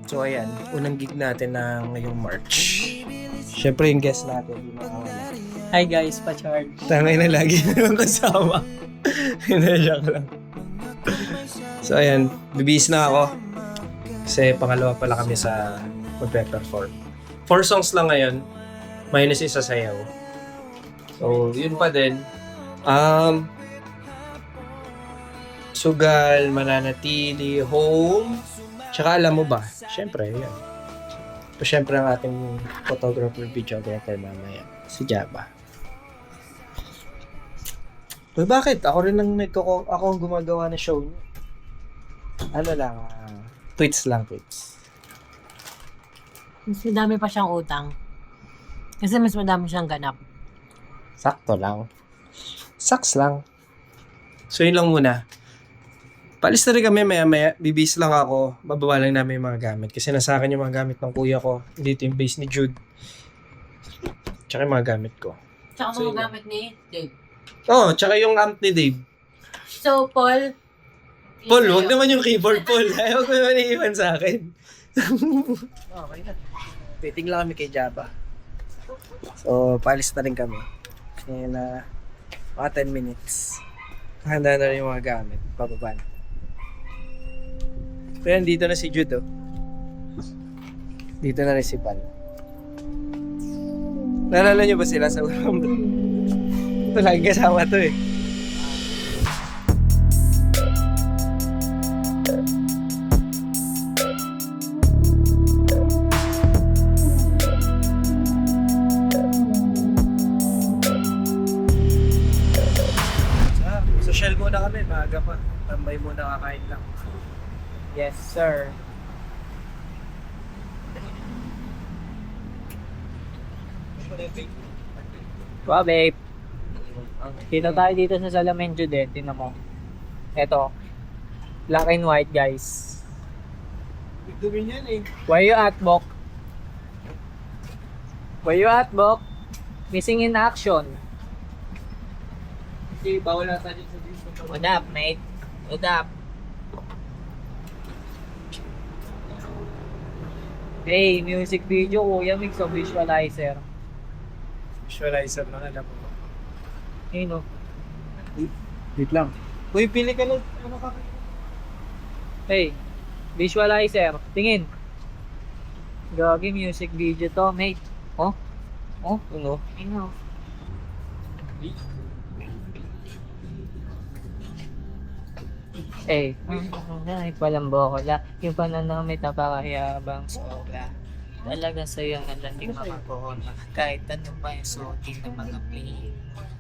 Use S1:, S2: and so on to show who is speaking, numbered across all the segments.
S1: So ayan, unang gig natin na ngayong March. Siyempre yung guest natin, di makawala.
S2: Hi guys, pa-charge.
S1: Tangay na lagi na yung kasama. Hindi, joke lang. So ayan, bibihis na ako. Kasi pangalawa pala kami sa magpe-perform. 4 songs lang ngayon, minus isa sayaw. So yun pa din. Sugal, Mananatili, Home, tsaka alam mo ba? Siyempre, yan. Siyempre ang ating photographer, videographer mamaya, si Jabba. Pero bakit? Ako rin ako ang gumagawa ng show niyo. Ano lang, tweets lang, tweets.
S2: Mas madami pa siyang utang. Kasi mas madami siyang ganap.
S1: Sakto lang. Saks lang. So yun lang muna. Paalis na rin kami maya-maya. Bibis lang ako. Bababa lang namin yung mga gamit. Kasi nasa akin yung mga gamit ng kuya ko. Dito yung base ni Jude. Tsaka yung mga gamit ko.
S2: Tsaka
S1: So,
S2: mga gamit ni Dave.
S1: Oh, tsaka yung amp ni Dave.
S2: So, Paul.
S1: Paul, wag naman yung keyboard, Paul. Ayaw ko naman iiwan sa akin. Okay na. Waiting lang kami kay Jabba. So, paalis na rin kami. Ngayon na mga 10 minutes. Handa na rin yung mga gamit. Bababa na. Pero dito na si Jude, oh. Dito na rin si Pal. Naalala niyo ba sila sa ulam doon? Ito, lagi kasama to eh. Social muna kami, maaga pa. Tambay muna, kakain lang.
S2: Yes, sir. Wow, babe. Kita tayo dito sa Salamanca din. Tingnan mo. Eto. Black and white, guys.
S1: Dumi yan eh.
S2: Where you at, Bok? Where you at, Bok? Missing in action.
S1: Okay, bawal na tayo sa dito.
S2: What up, mate? What up? Hey, music video, kuya, mix of visualizer.
S1: Visualizer lang, alam mo.
S2: Ayun, oh.
S1: Wait lang. Uy, pili ka ng ano ka?
S2: Hey, visualizer. Tingin. Gagi music video to, mate. Oh? Oh?
S1: Ano?
S2: Ayun, oh. Eh, ay, palambo ko la. Yung pananamit napakahiyabang sobra. Talaga sa'yo ang landing mga corona. Kahit ano pa yung suotin ng mga play.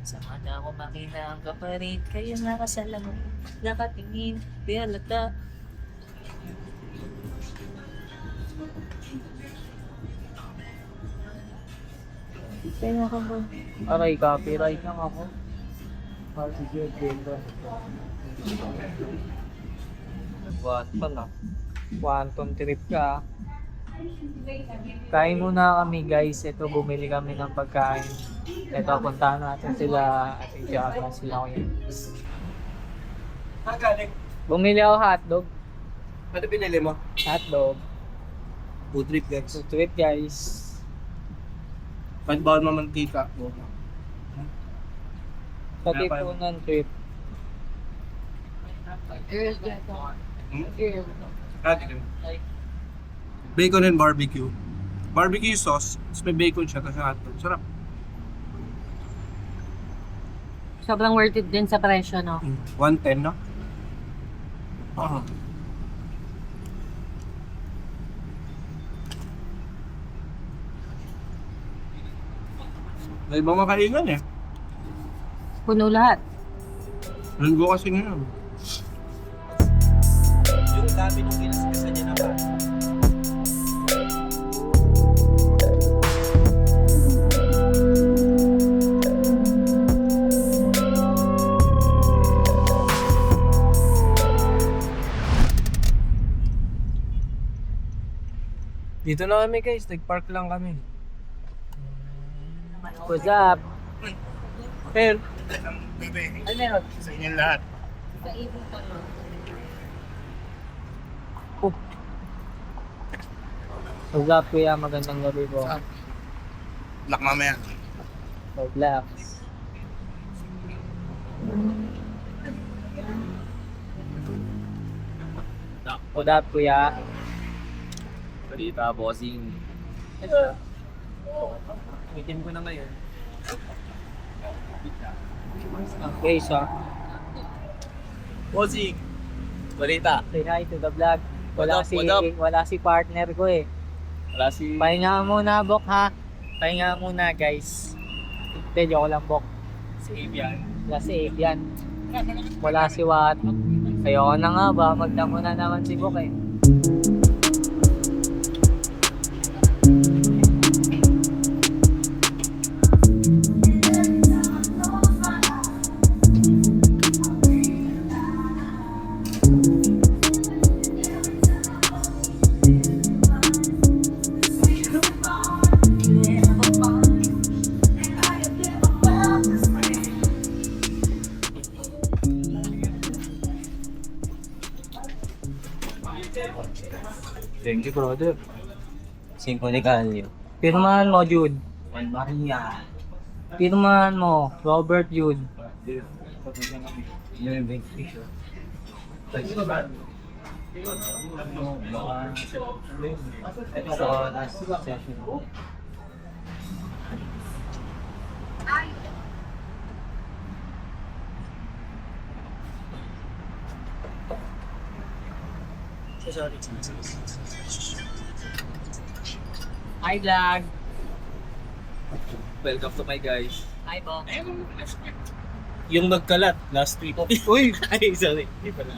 S2: Sa mata ko makinang ka pa rin. Kaya nakasalamu, nakatingin, di halata. Kaya ka ba? Aray, copyright lang ako. Quantum trip ka. Kain muna kami guys. Ito bumili kami ng pagkain. Ito puntahan natin sila at i-jaga sila ko yan.
S1: Galing.
S2: Bumili ako hotdog.
S1: Ano pinili mo?
S2: Hotdog.
S1: Food trip, guys.
S2: So trip guys.
S1: Kahit bawal mamantika.
S2: Katipunan trip.
S1: Bacon and barbecue. Barbecue sauce, tapos may bacon siya, tapos hotdog. Sarap.
S2: Sobrang worth it din sa presyo, no?
S1: 110, no? Oo. May ibang makaingan eh.
S2: Puno lahat.
S1: Linggo kasi ngayon. Yung dami nung ginasgasan niya na ba? Dito na kami guys, nag-park lang kami.
S2: What's up?
S1: Pero,
S2: Ano meron?
S1: sa inyo lahat.
S2: Sa ibon pa, no? What's up, kuya? Magandang gabi po.
S3: Black mamaya.
S2: So, black. What's up, kuya?
S4: Balita, bossing. Itim ko na ngayon.
S2: Okay, so,
S4: Bossing! Balita.
S2: say hi to the vlog. Wala
S4: What up?
S2: wala si partner ko eh.
S4: Wala si...
S2: Pahinga muna, Bok, ha? Pahinga muna, guys. Hindi, joke lang, Bok.
S4: Si Avian.
S2: Wala si Avian. Wala si Wat. Ayoko na nga ba, magdamo na naman si Bok eh.
S4: Thank you, brother.
S1: Symphony Calio.
S2: Pirmahan mo, Jude.
S1: Juan Maria.
S2: Pirmahan mo, Robert Jude.
S1: Yung big fish. Ito sa last session.
S2: Hi, vlog.
S4: Welcome to my guys.
S2: Hi, Bok.
S4: Yung nagkalat last week.
S1: Uy!
S4: Ay, sorry. Hindi pala.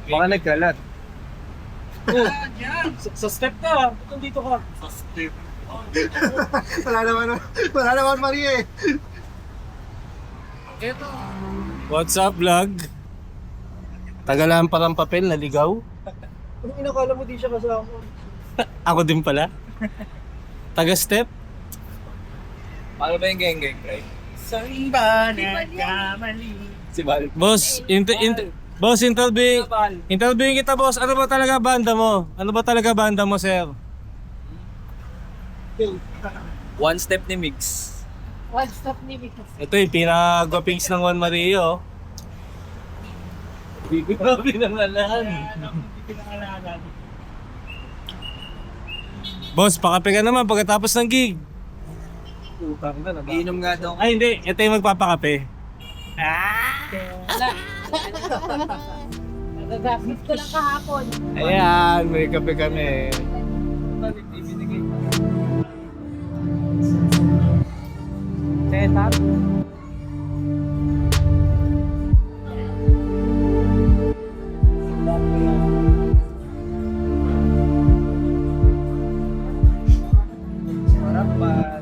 S1: Baka nagkalat.
S4: Sa step ka. Ba't dito ka? Sa step.
S3: Wala naman Maria eh.
S4: What's up, vlog? Tagalaan parang papel, naligaw.
S1: Anong inakala mo di siya kasama?
S4: Ako din pala. Taga-step. Paano ba yung geng-geng, pre?
S1: Saan ba nagkamali?
S4: Si Bal. Boss, boss, interviewin kita, boss. Ano ba talaga banda mo? Ano ba talaga banda mo, sir? One step ni Mix.
S2: One stop ni Mix.
S4: Ito yung pinagwapings ng Juan Maria, oh. Hindi ko na pinangalan. Boss, pakape ka naman pagkatapos ng gig.
S1: Utang na, nag-iinom nga daw.
S4: Ay, hindi. Ito yung magpapakape.
S2: Nagagamit ko lang kahapon.
S4: Ayan, may kape kami.
S2: Setup.
S1: Harapan.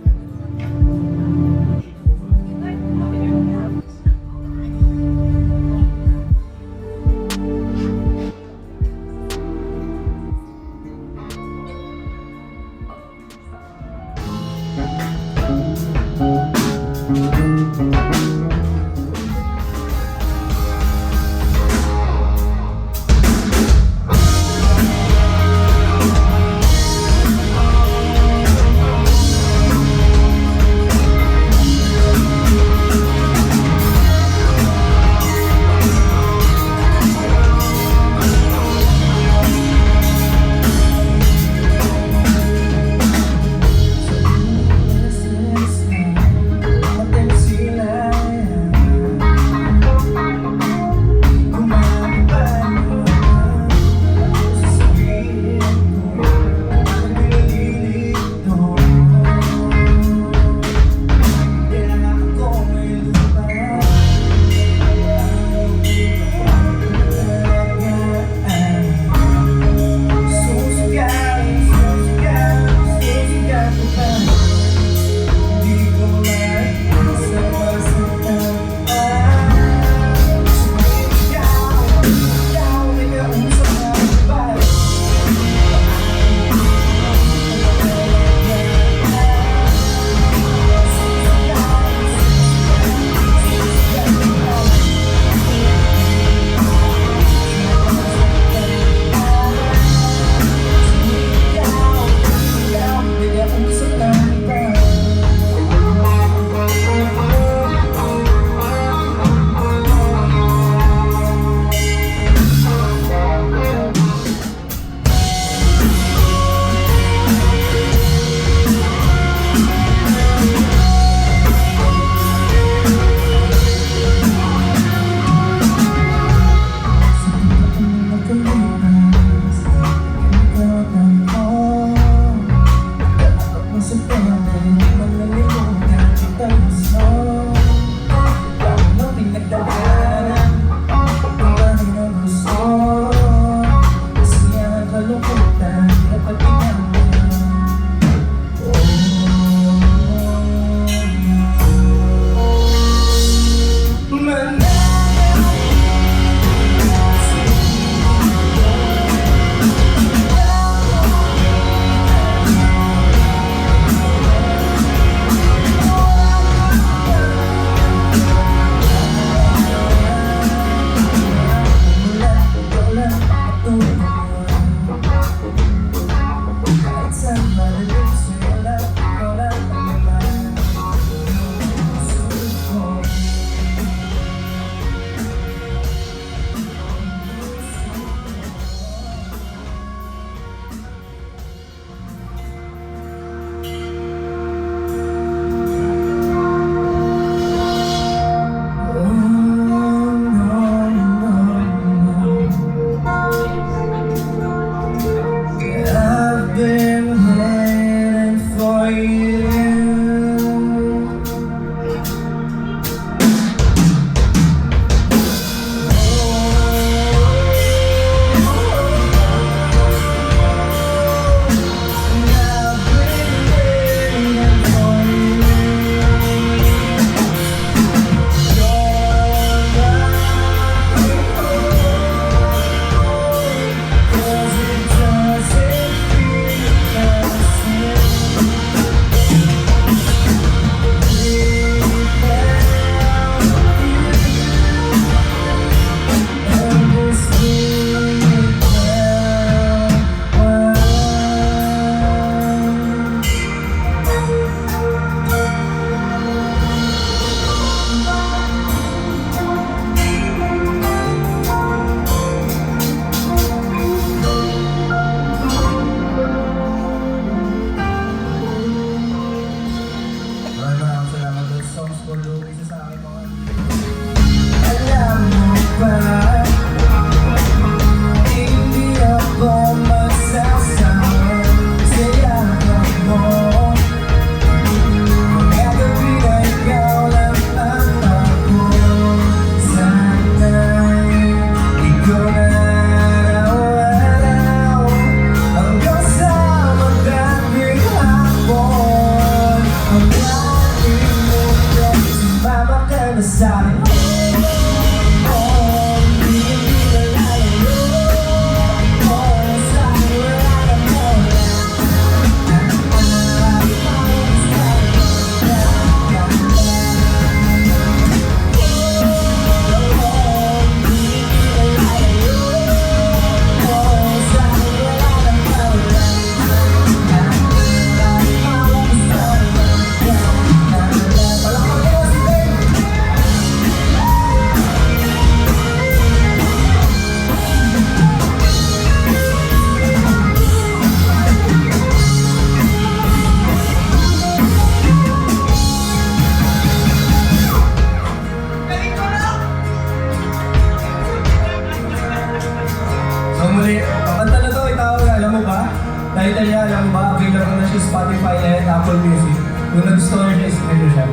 S5: title niya, alam ba, available na siya Spotify and Apple Music. Kung nagustuhan niyo, is nyo siya.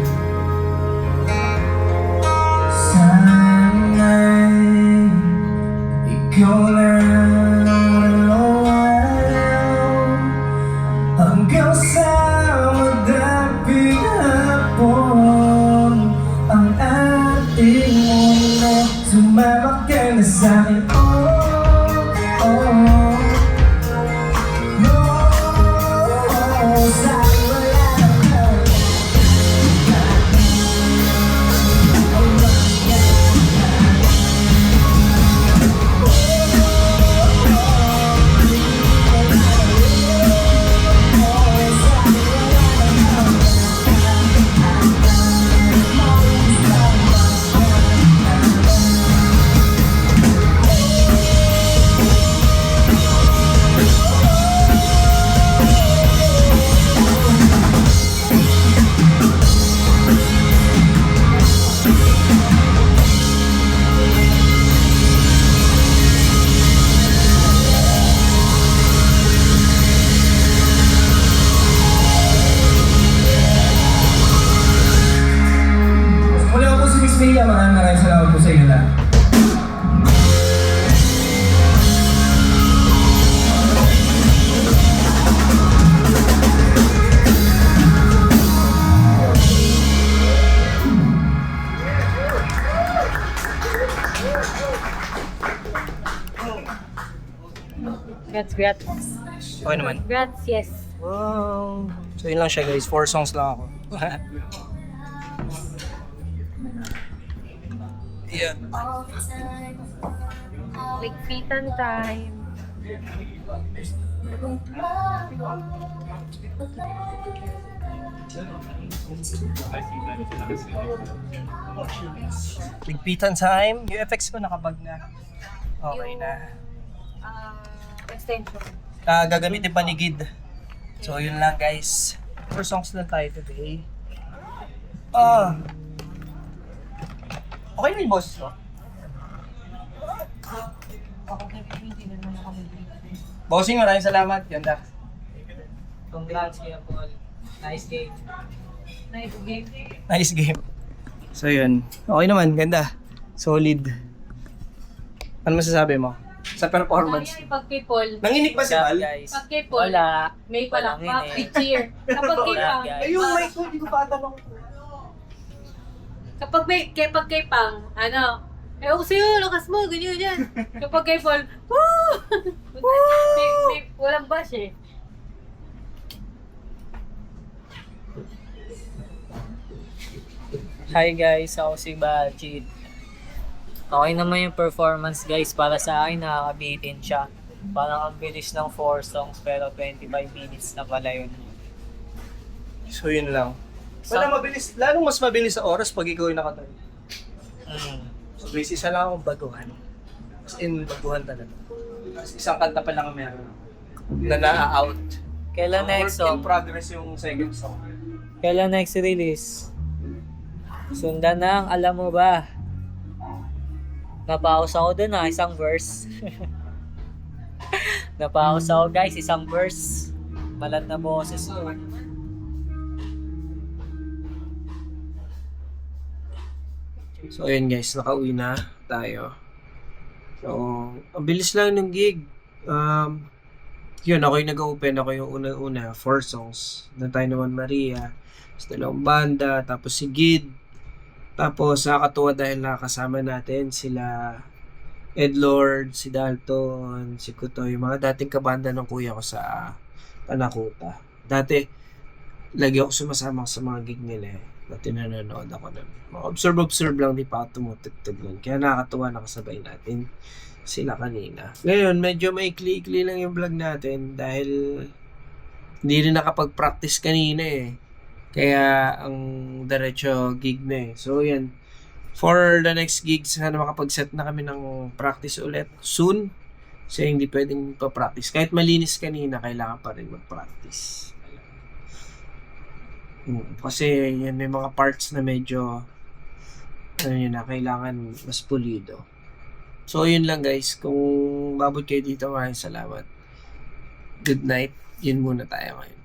S5: Sana'y ikaw lang hanggang sa magdaping hapon ang ating mundo. Sumama ka na sa'kin, muli ako po si Miss Mia, maraming salamat po sa inyo lahat.
S2: Congrats.
S1: Okay naman.
S2: Congrats, yes.
S1: Wow. So yun lang siya guys, 4 songs lang ako. Yeah.
S2: Ligpitan time.
S1: Ligpitan time, yung effects ko nakabag na. Okay na.
S2: Extension.
S1: Gagamitin pa ni Gid. So yun lang guys. 4 songs lang tayo today. Okay na yung boses ko? Bossing, maraming salamat. Ganda.
S2: Congrats, Kuya Paul. Nice game. Nice game.
S1: Nice game. So yun. Okay naman, ganda. Solid. Ano masasabi mo? Sa performance.
S6: Pag kay Paul,
S1: Nanginig ba si Val?
S2: Guys.
S6: pag kay Paul,
S2: Wala.
S6: may
S2: Walang
S6: palakpak,
S2: ini.
S6: may cheer. Kapag kay
S2: Wala,
S6: Pang,
S2: guys.
S1: Ay, yung mic ko, hindi ko pa atanong.
S6: pag kay Pang, ano, ewan ko sa'yo, lakas mo, ganyan yan. Kapag kay Paul, woo! Walang bash eh.
S2: Hi guys, ako si Bajid. Okay naman yung performance guys, para sa akin nakakabitin siya. Parang ang bilis ng 4 songs pero 25 minutes na pala yun.
S1: So yun lang. Wala mabilis, lalong mas mabilis sa oras pag ikaw yung nakatayo. So basic isa lang akong baguhan. As in, baguhan talaga. As isang kanta pa lang ang meron. Na na-out.
S2: Kailan next
S1: Work in
S2: song?
S1: progress yung second song.
S2: Kailan next release? Sundan na ang alam mo ba? Napaus ako dun isang verse. Napaus ako guys, isang verse. Malat na boses ko.
S1: So ayun guys, nakauwi na tayo. So, ang bilis lang ng gig. Yun, ako yung nag-open. Ako yung unang-una, 4 songs. Doon tayo naman Maria, sa dalawang banda, tapos si Gid. Tapos nakakatuwa dahil nakakasama natin sila Edlord, si Dalton, si Kutoy, yung mga dating kabanda ng kuya ko sa Panakuta. Dati, lagi ako sumasama sa mga gig nila eh. Dati nanonood ako nun. Observe lang, di pa ako tumutugtog nun. Kaya nakakatuwa nakasabay natin sila kanina. Ngayon, medyo maikli-ikli lang yung vlog natin dahil hindi rin nakapag-practice kanina eh. Kaya ang diretso gig na eh. So yan, for the next gig, sana makapag-set na kami ng practice ulit soon. Kasi hindi pwedeng pa-practice. Kahit malinis kanina, kailangan pa rin mag-practice. Kasi yan, may mga parts na medyo ano yun na, kailangan mas pulido. So yun lang guys, kung babot kayo dito, maraming salamat. good night. Yun muna tayo ngayon.